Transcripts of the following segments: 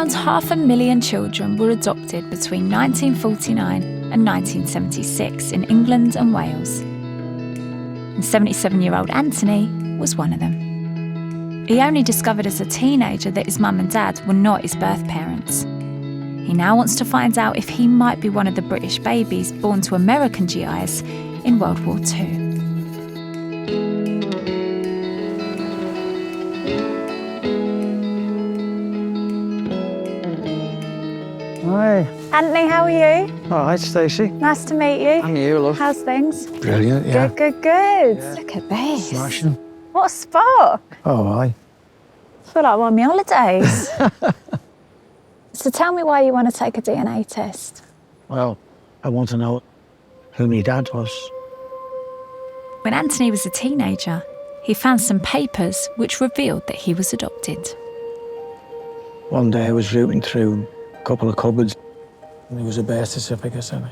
Around 500,000 children were adopted between 1949 and 1976 in England and Wales. And 77-year-old Anthony was one of them. He only discovered as a teenager that his mum and dad were not his birth parents. He now wants to find out if he might be one of the British babies born to American G.I.s in World War II. Hi. Anthony, how are you? All right, Stacey. Nice to meet you. And you, love. How's things? Brilliant, yeah. Good. Yeah. Look at this. Smashing. What a spot. Oh, aye. I feel like we're on my holidays. So tell me why you want to take a DNA test. Well, I want to know who my dad was. When Anthony was a teenager, he found some papers which revealed that he was adopted. One day I was rooting through a couple of cupboards and there was a birth certificate in it.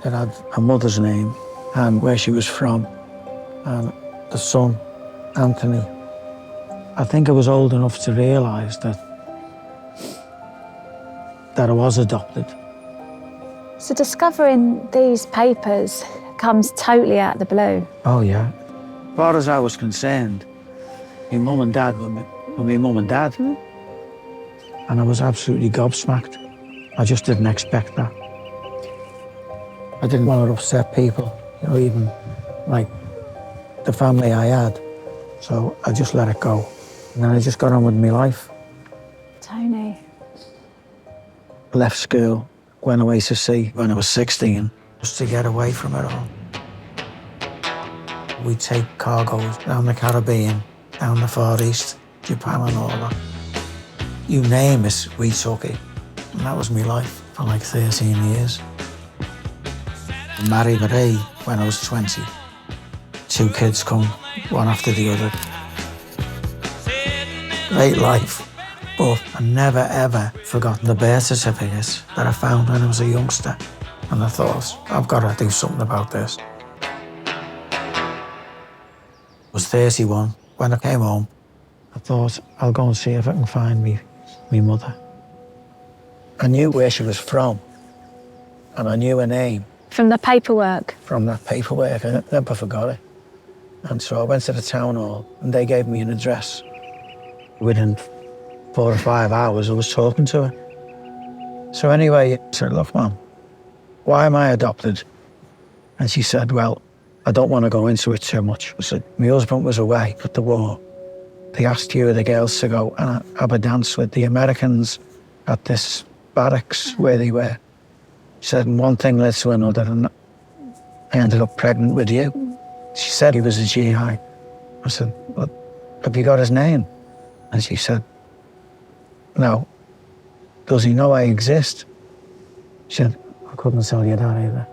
It had her mother's name and where she was from and the son, Anthony. I think I was old enough to realise that I was adopted. So discovering these papers comes totally out of the blue. Oh, yeah. As far as I was concerned, my mum and dad were my mum and dad. And I was absolutely gobsmacked. I just didn't expect that. I didn't want to upset people, you know, even like the family I had. So I just let it go. And then I just got on with my life. Tony. Left school, went away to sea when I was 16, just to get away from it all. We'd take cargoes down the Caribbean, down the Far East, Japan and all that. You name it, we took it. And that was my life for like 13 years. I married Marie when I was 20. 2 kids come, one after the other. Great life. But I never, ever forgotten the birth certificate that I found when I was a youngster. And I thought, I've got to do something about this. I was 31 when I came home. I thought, I'll go and see if I can find me mother. I knew where she was from, and I knew her name. From the paperwork? From that paperwork, I never forgot it. And so I went to the town hall, and they gave me an address. Within 4 or 5 hours, I was talking to her. So anyway, I said, look, Mum, why am I adopted? And she said, well, I don't want to go into it too much. I said, my husband was away at the war. They asked you, the girls, to go and have a dance with the Americans at this barracks where they were. She said, and one thing led to another, and I ended up pregnant with you. She said he was a GI. I said, well, have you got his name? And she said, no. Does he know I exist? She said, I couldn't tell you that either.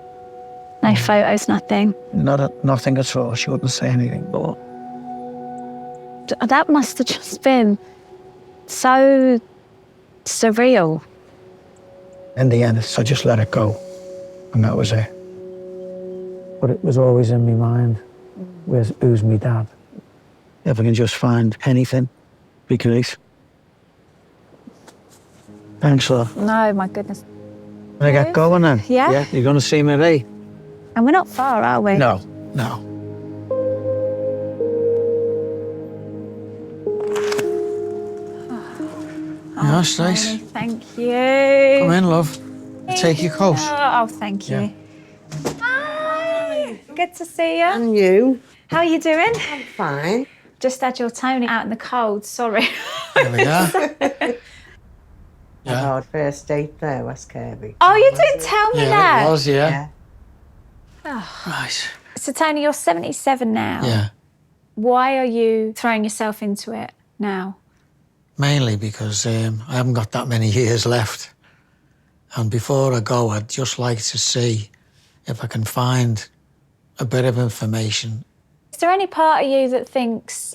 No photos, nothing? Nothing at all. She wouldn't say anything, but... That must have just been so surreal. In the end, I just let it go, and that was it. But it was always in my mind, who's my dad? If I can just find anything, be great. Thanks, love. No, my goodness. Can I get going then? Yeah. Yeah, you're going to see Marie? And we're not far, are we? No. Yeah, Stace. Thank you. Come in, love. Take your coat. Oh, thank you. Yeah. Hi. Good to see you. And you? How are you doing? I'm fine. Just had your Tony out in the cold, sorry. There we are. Yeah. Our first date there, West Kirby. Oh, you didn't tell me that. Yeah, it was, yeah. Oh. Right. So, Tony, you're 77 now. Yeah. Why are you throwing yourself into it now? Mainly because I haven't got that many years left. And before I go, I'd just like to see if I can find a bit of information. Is there any part of you that thinks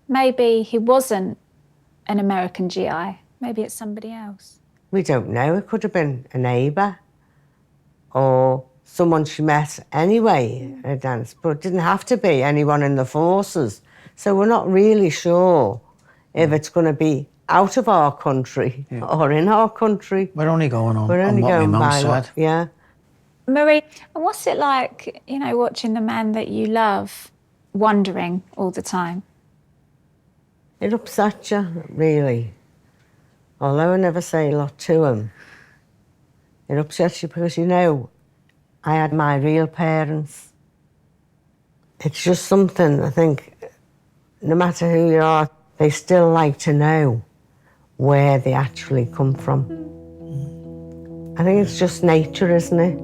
maybe he wasn't an American GI? Maybe it's somebody else? We don't know. It could have been a neighbour or someone she met anyway at a dance, but it didn't have to be anyone in the forces. So we're not really sure if it's going to be out of our country or in our country. We're only going on, We're only on what my going mum by said. what, yeah. Marie, what's it like, you know, watching the man that you love wondering all the time? It upsets you, really. Although I never say a lot to him, it upsets you because, you know, I had my real parents. It's just something, I think, no matter who you are, they still like to know where they actually come from. I think it's just nature, isn't it?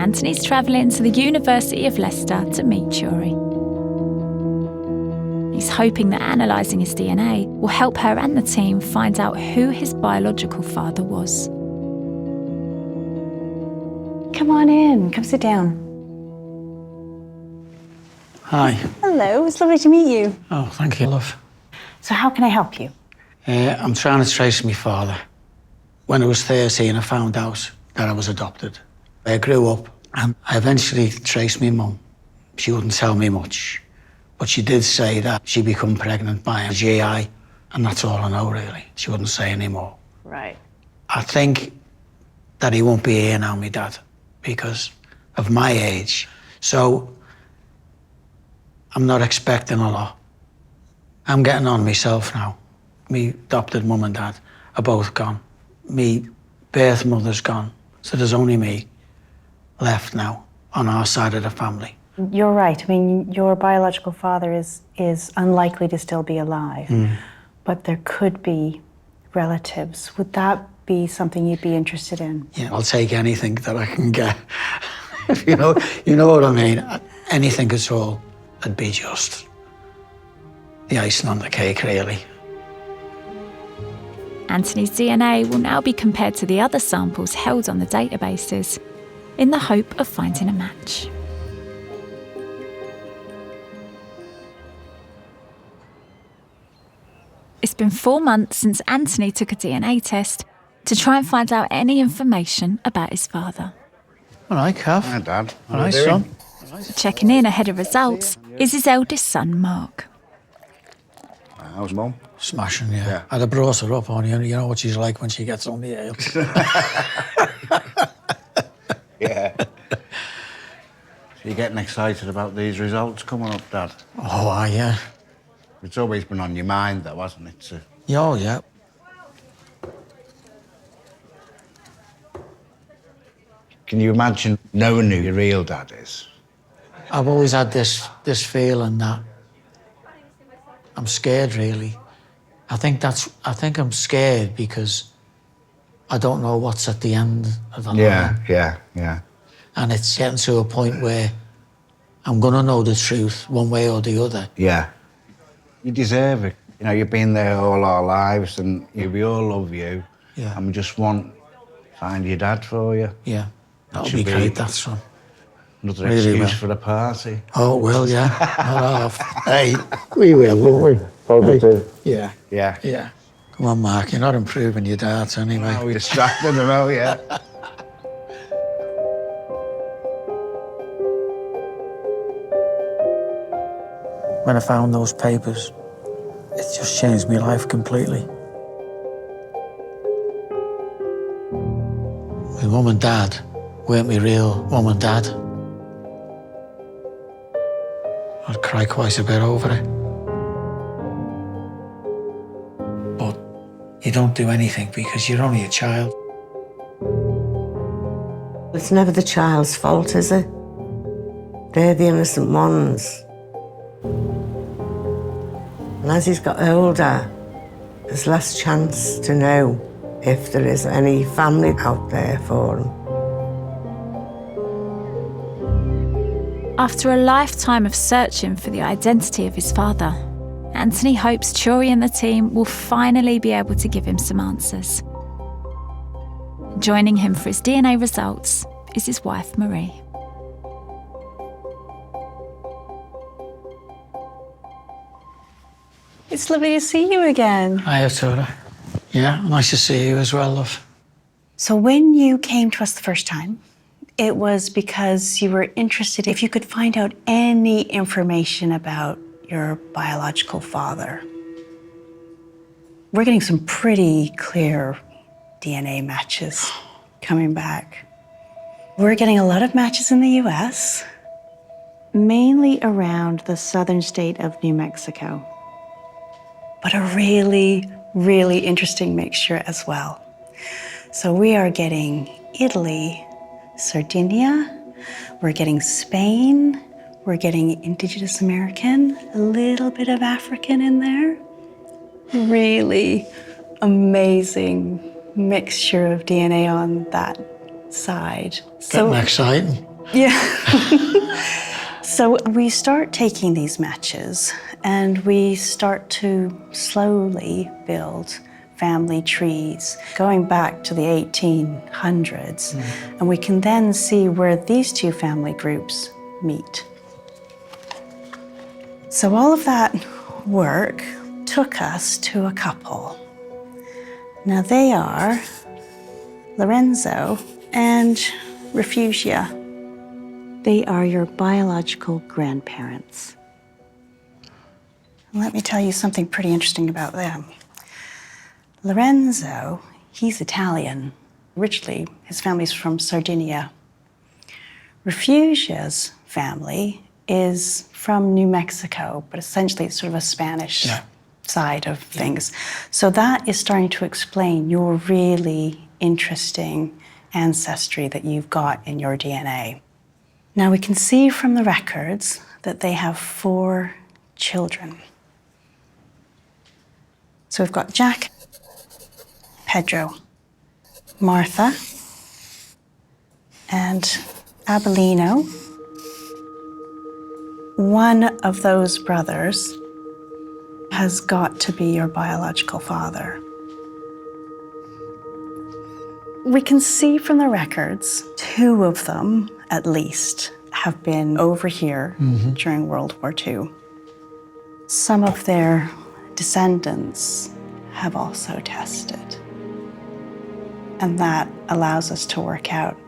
Anthony's travelling to the University of Leicester to meet Turi. He's hoping that analysing his DNA will help her and the team find out who his biological father was. Come on in, come sit down. Hi. Hello, it's lovely to meet you. Oh, thank you, love. So how can I help you? I'm trying to trace my father. When I was 13, I found out that I was adopted. I grew up and I eventually traced my mum. She wouldn't tell me much, but she did say that she became pregnant by a GI, and that's all I know, really. She wouldn't say anymore. Right. I think that he won't be here now, my dad, because of my age. So I'm not expecting a lot. I'm getting on myself now. Me adopted mum and dad are both gone. Me birth mother's gone. So there's only me left now on our side of the family. You're right. I mean, your biological father is unlikely to still be alive, but there could be relatives. Would that be something you'd be interested in? Yeah, I'll take anything that I can get. you know what I mean? Anything at all would be just the icing on the cake, really. Anthony's DNA will now be compared to the other samples held on the databases in the hope of finding a match. It's been 4 months since Anthony took a DNA test to try and find out any information about his father. All right, Kath. Hi, Dad. All right, son. Checking in ahead of results is his eldest son, Mark. How's Mum? Smashing, yeah. I'd have brought her up on you. You know what she's like when she gets on the ale. Yeah. So you're getting excited about these results coming up, Dad? Oh, yeah. It's always been on your mind, though, hasn't it? Oh, yeah. Can you imagine knowing who your real dad is? I've always had this feeling that I'm scared, really. I think I'm scared because I don't know what's at the end of the line. Yeah. And it's getting to a point where I'm going to know the truth one way or the other. Yeah. You deserve it. You know, you've been there all our lives and we all love you. Yeah. And we just want to find your dad for you. Yeah. That'll should be be great, that, son. Another Really excuse will. for the party. Oh, well, yeah. Not half. Hey, we will, won't we? Positive. Yeah. Yeah. Yeah. Come on, Mark, you're not improving your darts anyway. Oh, we're distracted, I know, yeah. When I found those papers, it just changed my life completely. My mum and dad weren't my real mum and dad. I'd cry quite a bit over it. But you don't do anything because you're only a child. It's never the child's fault, is it? They're the innocent ones. And as he's got older, there's less chance to know if there is any family out there for him. After a lifetime of searching for the identity of his father, Anthony hopes Turi and the team will finally be able to give him some answers. Joining him for his DNA results is his wife, Marie. It's lovely to see you again. Hiya, Turi. Yeah, nice to see you as well, love. So when you came to us the first time, it was because you were interested if you could find out any information about your biological father. We're getting some pretty clear DNA matches coming back. We're getting a lot of matches in the US, mainly around the southern state of New Mexico, but a really, really interesting mixture as well. So we are getting Italy, Sardinia, we're getting Spain, we're getting Indigenous American, a little bit of African in there. Really amazing mixture of DNA on that side. Getting exciting. Yeah. So we start taking these matches and we start to slowly build family trees going back to the 1800s. And we can then see where these two family groups meet. So all of that work took us to a couple. Now they are Lorenzo and Refugia. They are your biological grandparents. And let me tell you something pretty interesting about them. Lorenzo, he's Italian. Originally, his family's from Sardinia. Refugia's family is from New Mexico, but essentially it's sort of a Spanish side of things. So that is starting to explain your really interesting ancestry that you've got in your DNA. Now we can see from the records that they have 4 children. So we've got Jack, Pedro, Martha, and Abelino. One of those brothers has got to be your biological father. We can see from the records, 2 of them, at least, have been over here during World War II. Some of their descendants have also tested. And that allows us to work out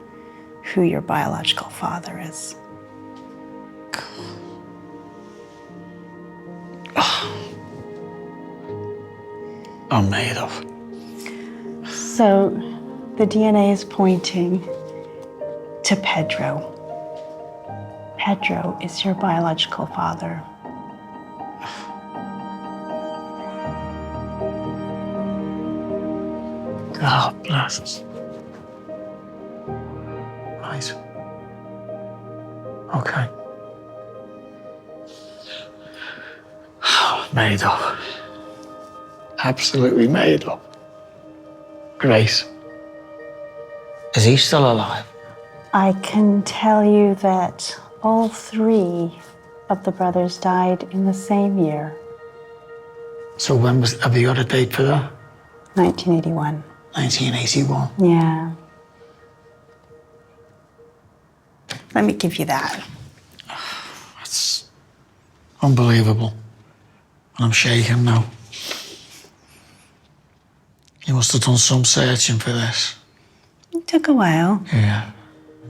who your biological father is. I'm made of. So the DNA is pointing to Pedro. Pedro is your biological father. God bless us. Right. Okay. Made up. Absolutely made up. Grace. Is he still alive? I can tell you that all 3 of the brothers died in the same year, So have you got a date for that? 1981. 1981. Yeah. Let me give you that. That's unbelievable. And I'm shaking now. You must have done some searching for this. It took a while. Yeah.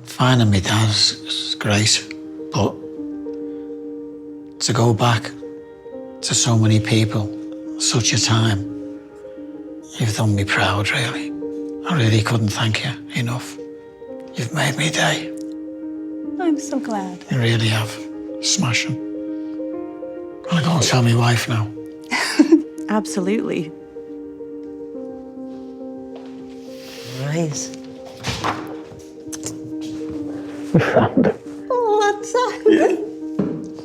Finding me dad is great, but to go back to so many people, such a time, you've done me proud, really. I really couldn't thank you enough. You've made me day. I'm so glad. You really have. Smashing. I'll go and tell my wife now. Absolutely. Right. We found it. Oh, what's that? Yeah.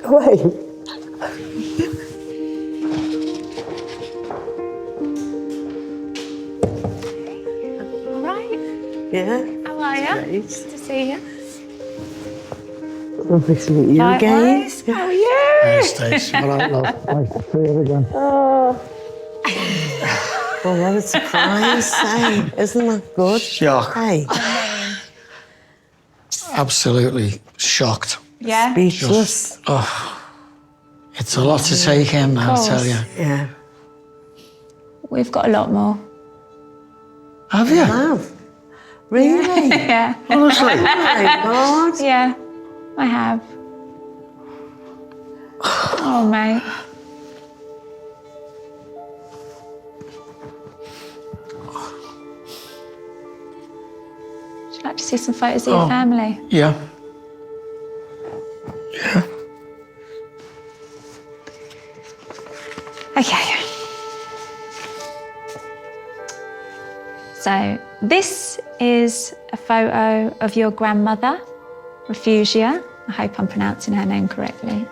Wait. All right. Yeah. How are you? Great. Nice to see you. Lovely to meet you again. Likewise. How are you? Hey, Stace. All right, love. Nice to see you again. Well, what a surprise, hey. Isn't that good? Shock. Hey, Absolutely shocked. Yeah. speechless. It's a lot to take in, I'll tell you. Yeah. We've got a lot more. Have you? Wow. Really? Yeah. Honestly? Oh my God. Yeah, I have. Oh, mate. Would you like to see some photos of your family? Yeah. Okay. So this is a photo of your grandmother, Refugia. I hope I'm pronouncing her name correctly.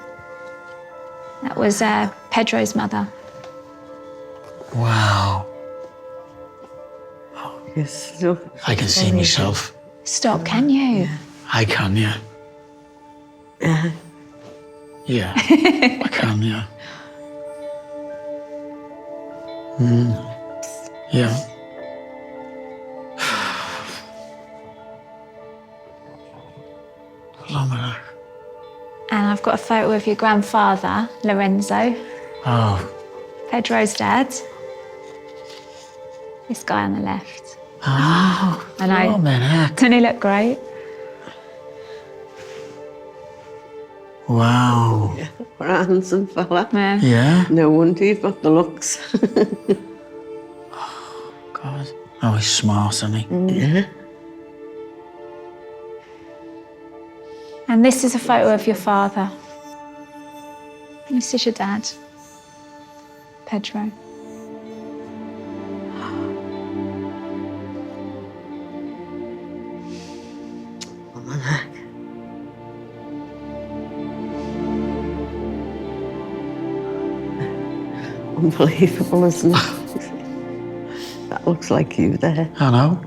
That was Pedro's mother. Wow. Yes, look. I can see myself. Stop, can you? I can, yeah. Yeah, I can, yeah. Yeah. Blimey. And I've got a photo of your grandfather, Lorenzo, Oh. Pedro's dad. This guy on the left. Oh. I know. Oh, man, heck. Doesn't he look great? Wow. For a handsome fella. Yeah. Yeah? No wonder you've got the looks. God. Oh, he's smart, isn't he? Yeah. And this is a photo of your father. This is your dad, Pedro. Unbelievable, isn't it? That looks like you there. I know.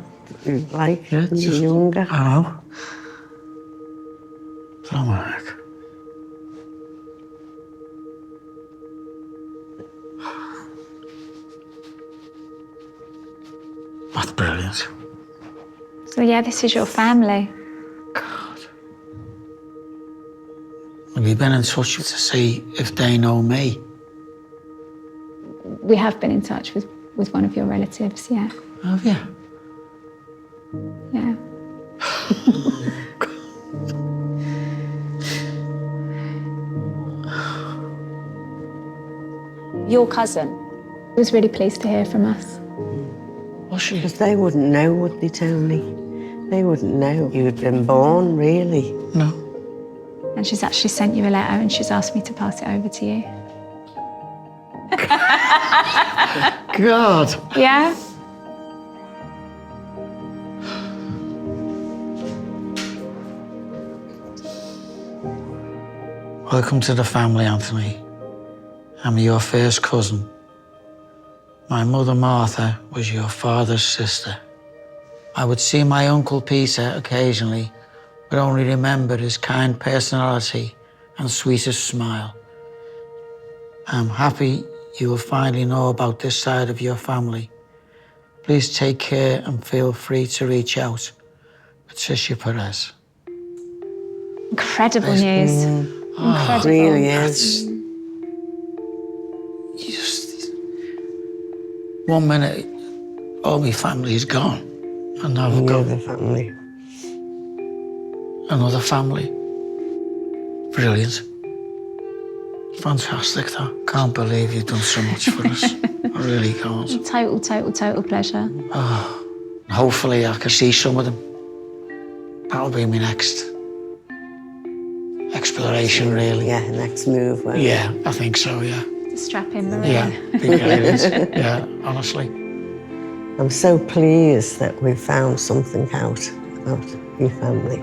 You like Yeah, when you're just- younger. I know. Blimey. Heck. That's brilliant. So yeah, this is your family. God. Have you been in touch to see if they know me? We have been in touch with one of your relatives, yeah. Have you? Yeah. Your cousin was really pleased to hear from us. Was she? Because they wouldn't know, would they, Tony? They wouldn't know you'd been born, really. No. And she's actually sent you a letter and she's asked me to pass it over to you. God. Yeah? Welcome to the family, Anthony. I'm your first cousin. My mother, Martha, was your father's sister. I would see my Uncle Peter occasionally, but only remember his kind personality and sweetest smile. I'm happy you will finally know about this side of your family. Please take care and feel free to reach out. Patricia Perez. Incredible news. Incredible. Really is. Just 1 minute, all my family is gone, and now I've got The family. another family. Brilliant. Fantastic, though. Can't believe you've done so much for us. I really can't. Total pleasure. Hopefully I can see some of them. That'll be my next exploration, really. Yeah, next move. Won't it? Yeah, I think so, yeah. Strap in, Maria. Yeah, be brilliant. Yeah, honestly. I'm so pleased that we found something out about your family.